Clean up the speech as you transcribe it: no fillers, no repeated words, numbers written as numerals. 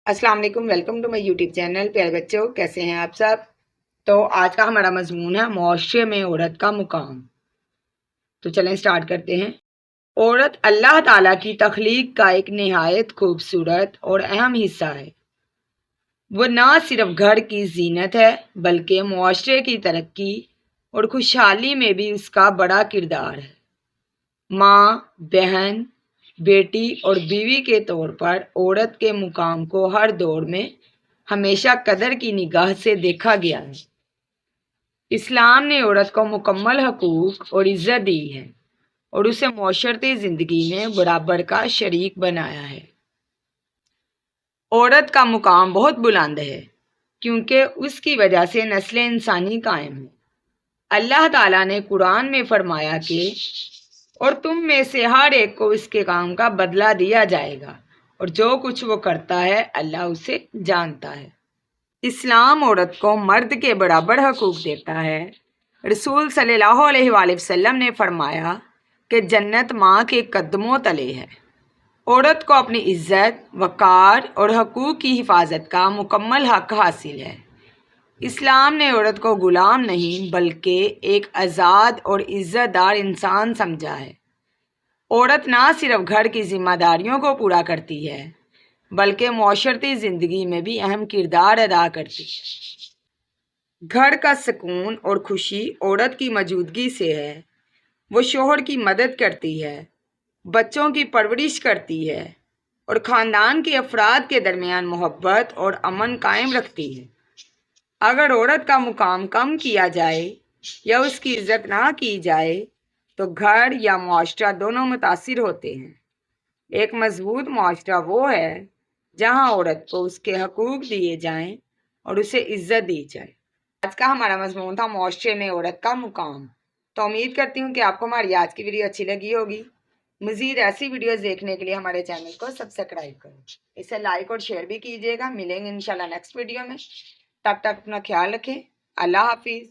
अस्सलाम वालेकुम, welcome to my YouTube channel. प्यारे बच्चों, कैसे हैं आप सब। तो आज का हमारा मजमून है मुआशरे में औरत का मुकाम। तो चलें स्टार्ट करते हैं। औरत अल्लाह ताला की तख्लीक का एक निहायत खूबसूरत और अहम हिस्सा है। वो ना सिर्फ घर की जीनत है बल्कि मुआशरे की तरक्की और खुशहाली में भी उसका बड़ा किरदार है। माँ, बहन, बेटी और बीवी के तौर पर औरत के मुकाम को हर दौर में हमेशा कदर की निगाह से देखा गया है। इस्लाम ने औरत को मुकम्मल हकूक और इज्जत दी है और उसे मुआशरती ज़िंदगी में बराबर का शरीक बनाया है। औरत का मुकाम बहुत बुलंद है क्योंकि उसकी वजह से नस्ल इंसानी कायम है। अल्लाह ताला ने कुरान में फरमाया कि और तुम में से हर एक को इसके काम का बदला दिया जाएगा और जो कुछ वो करता है अल्लाह उसे जानता है। इस्लाम औरत को मर्द के बराबर हकूक देता है। रसूल सल्लल्लाहु अलैहि वसल्लम ने फरमाया कि जन्नत माँ के कदमों तले है। औरत को अपनी इज्जत, वक़ार और हकूक की हिफाजत का मुकम्मल हक हासिल है। इस्लाम ने औरत को गुलाम नहीं बल्कि एक आज़ाद और इज़्ज़तदार इंसान समझा है। औरत ना सिर्फ घर की जिम्मेदारियों को पूरा करती है बल्कि मुआशरती ज़िंदगी में भी अहम किरदार अदा करती है। घर का सुकून और खुशी औरत की मौजूदगी से है। वो शोहर की मदद करती है, बच्चों की परवरिश करती है और ख़ानदान के अफराद के दरमियान मोहब्बत और अमन कायम रखती है। अगर औरत का मुकाम कम किया जाए या उसकी इज्जत ना की जाए तो घर या मुआशरा दोनों मुतासिर होते हैं। एक मजबूत मुआशरा वो है जहां औरत को उसके हकूक दिए जाएं और उसे इज्जत दी जाए। आज का हमारा मजमून था मुआशरे में औरत का मुकाम। तो उम्मीद करती हूँ कि आपको हमारी आज की वीडियो अच्छी लगी होगी। मज़ीद ऐसी वीडियोस देखने के लिए हमारे चैनल को सब्सक्राइब करें, इसे लाइक और शेयर भी कीजिएगा। मिलेंगे इंशाल्लाह नेक्स्ट वीडियो में। तब तक अपना ख्याल रखें। अल्लाह हाफिज़।